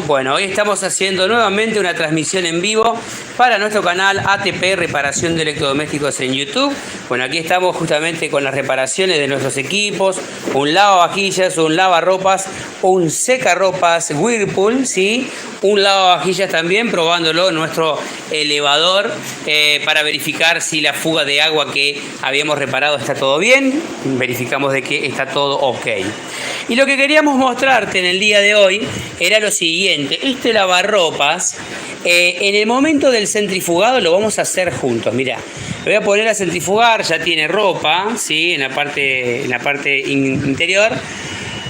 Bueno, hoy estamos haciendo nuevamente una transmisión en vivo para nuestro canal ATP Reparación de Electrodomésticos en YouTube. Bueno, aquí estamos justamente con las reparaciones de nuestros equipos, un lavavajillas, un lavarropas, un secarropas Whirlpool, ¿sí? Un lavavajillas también, probándolo en nuestro elevador para verificar si la fuga de agua que habíamos reparado está todo bien. Verificamos de que está todo ok. Y lo que queríamos mostrarte en el día de hoy era lo siguiente. Este lavarropas, en el momento del centrifugado lo vamos a hacer juntos. Mirá, lo voy a poner a centrifugar, ya tiene ropa, ¿sí? en la parte interior,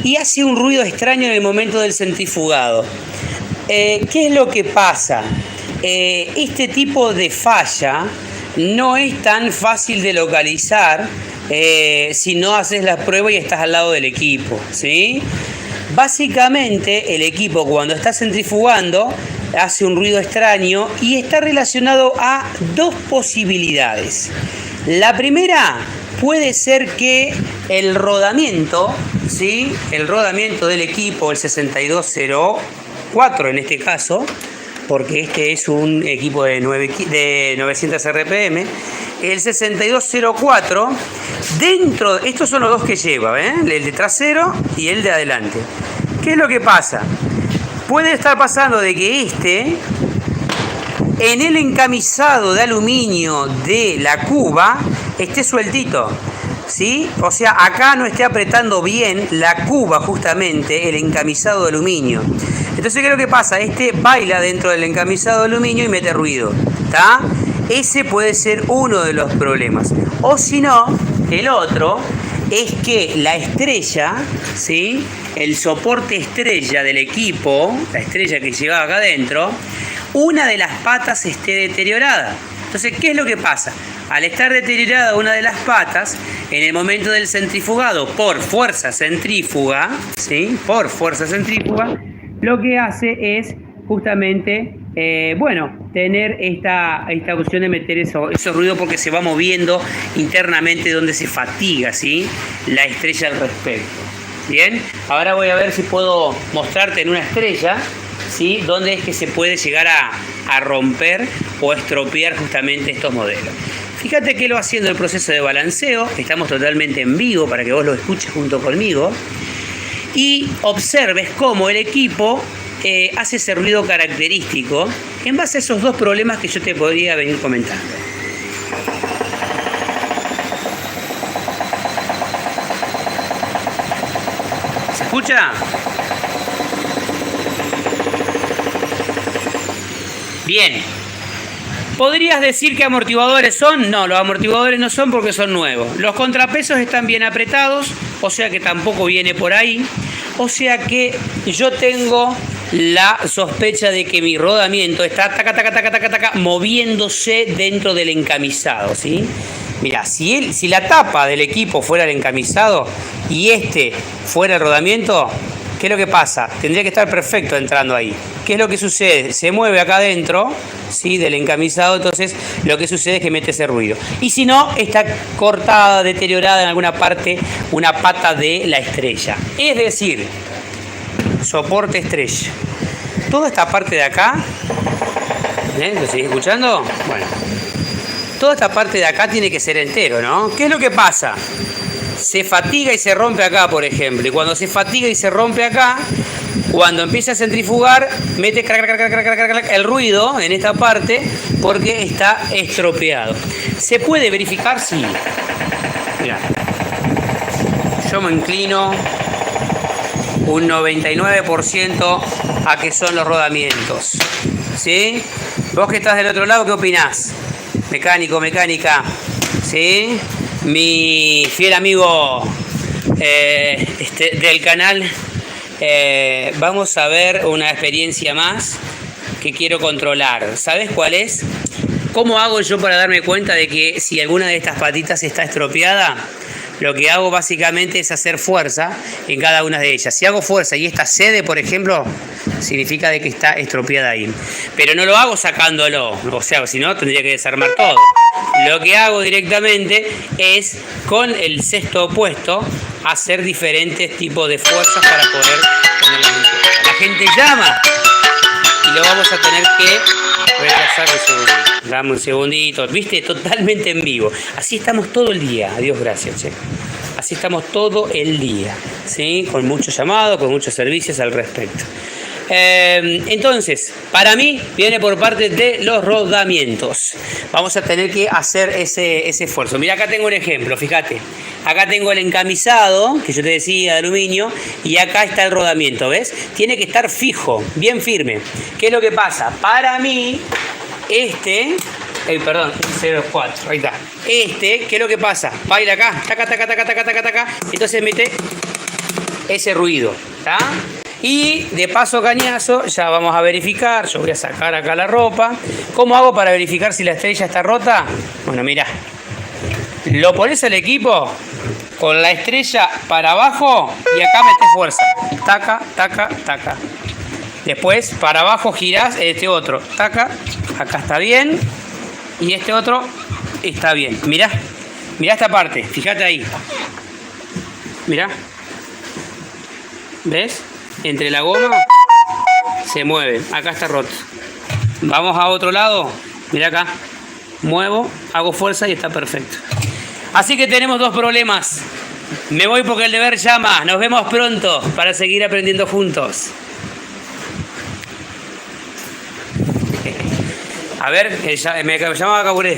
y hace un ruido extraño en el momento del centrifugado. ¿Qué es lo que pasa? Este tipo de falla no es tan fácil de localizar si no haces la prueba y estás al lado del equipo, ¿sí? Básicamente el equipo cuando está centrifugando hace un ruido extraño y está relacionado a dos posibilidades. La primera puede ser que el rodamiento, ¿sí? El rodamiento del equipo, el 6204 en este caso, porque este es un equipo de 900 RPM, el 6204, dentro, estos son los dos que lleva, el de trasero y el de adelante. ¿Qué es lo que pasa? Puede estar pasando de que en el encamisado de aluminio de la cuba esté sueltito, ¿sí? O sea, acá no esté apretando bien la cuba, justamente, el encamisado de aluminio. Entonces, ¿qué es lo que pasa? Baila dentro del encamisado de aluminio y mete ruido, ¿está? Ese puede ser uno de los problemas. O si no, el otro es que la estrella, ¿sí? El soporte estrella del equipo, la estrella que lleva acá adentro, una de las patas esté deteriorada. Entonces, ¿qué es lo que pasa? Al estar deteriorada una de las patas, en el momento del centrifugado por fuerza centrífuga, ¿sí? Por fuerza centrífuga, lo que hace es justamente, tener esta opción de meter esos ruidos porque se va moviendo internamente donde se fatiga, ¿sí? La estrella al respecto. Bien, ahora voy a ver si puedo mostrarte en una estrella, ¿sí? Dónde es que se puede llegar a romper o estropear justamente estos modelos. Fíjate que lo haciendo el proceso de balanceo, estamos totalmente en vivo para que vos lo escuches junto conmigo y observes cómo el equipo hace ese ruido característico en base a esos dos problemas que yo te podría venir comentando. ¿Se escucha? Bien. ¿Podrías decir qué amortiguadores son? No, los amortiguadores no son porque son nuevos. Los contrapesos están bien apretados, o sea que tampoco viene por ahí. O sea que yo tengo la sospecha de que mi rodamiento está moviéndose dentro del encamisado, ¿sí? Mira, si la tapa del equipo fuera el encamisado y fuera el rodamiento, ¿qué es lo que pasa? Tendría que estar perfecto entrando ahí. ¿Qué es lo que sucede? Se mueve acá adentro, ¿sí? Del encamisado, entonces lo que sucede es que mete ese ruido. Y si no, está cortada, deteriorada en alguna parte, una pata de la estrella. Es decir, soporte estrella. Toda esta parte de acá, ¿lo seguís escuchando? Bueno, toda esta parte de acá tiene que ser entero, ¿no? ¿Qué es lo que pasa? Se fatiga y se rompe acá, por ejemplo. Y cuando se fatiga y se rompe acá, cuando empieza a centrifugar, mete el ruido en esta parte porque está estropeado. ¿Se puede verificar? Sí. Mirá. Yo me inclino un 99% a que son los rodamientos. ¿Sí? Vos que estás del otro lado, ¿qué opinás? Mecánico, mecánica. ¿Sí? Mi fiel amigo del canal, vamos a ver una experiencia más que quiero controlar. ¿Sabes cuál es? ¿Cómo hago yo para darme cuenta de que si alguna de estas patitas está estropeada? Lo que hago básicamente es hacer fuerza en cada una de ellas. Si hago fuerza y esta cede, por ejemplo, significa de que está estropeada ahí. Pero no lo hago sacándolo, o sea, si no tendría que desarmar todo. Lo que hago directamente es con el cesto opuesto hacer diferentes tipos de fuerzas para poder ponerlas en cuenta. gente llama. Y lo vamos a tener que retrasar un segundito. Dame un segundito. ¿Viste? Totalmente en vivo. Así estamos todo el día. Adiós, gracias, che. Así estamos todo el día. ¿Sí? Con muchos llamados, con muchos servicios al respecto. Entonces, para mí viene por parte de los rodamientos. Vamos a tener que hacer ese esfuerzo. Mira, acá tengo un ejemplo, fíjate. Acá tengo el encamisado, que yo te decía, de aluminio, y acá está el rodamiento, ¿ves? Tiene que estar fijo, bien firme. ¿Qué es lo que pasa? Para mí, perdón, 04, ahí está. ¿Qué es lo que pasa? Va a ir acá, taca, taca, taca, taca, taca, taca. Entonces mete ese ruido, ¿está? Y de paso cañazo, ya vamos a verificar. Yo voy a sacar acá la ropa. ¿Cómo hago para verificar si la estrella está rota? Bueno, mirá. Lo pones al equipo con la estrella para abajo y acá metes fuerza. Taca, taca, taca. Después para abajo girás este otro. Taca, acá está bien. Y este otro está bien. Mirá, mirá esta parte. Fíjate ahí. Mirá. ¿Ves? Entre la goma se mueve. Acá está roto. Vamos a otro lado. Mira acá. Muevo, hago fuerza y está perfecto. Así que tenemos dos problemas. Me voy porque el deber llama. Nos vemos pronto para seguir aprendiendo juntos. A ver, me llamaba Caburé.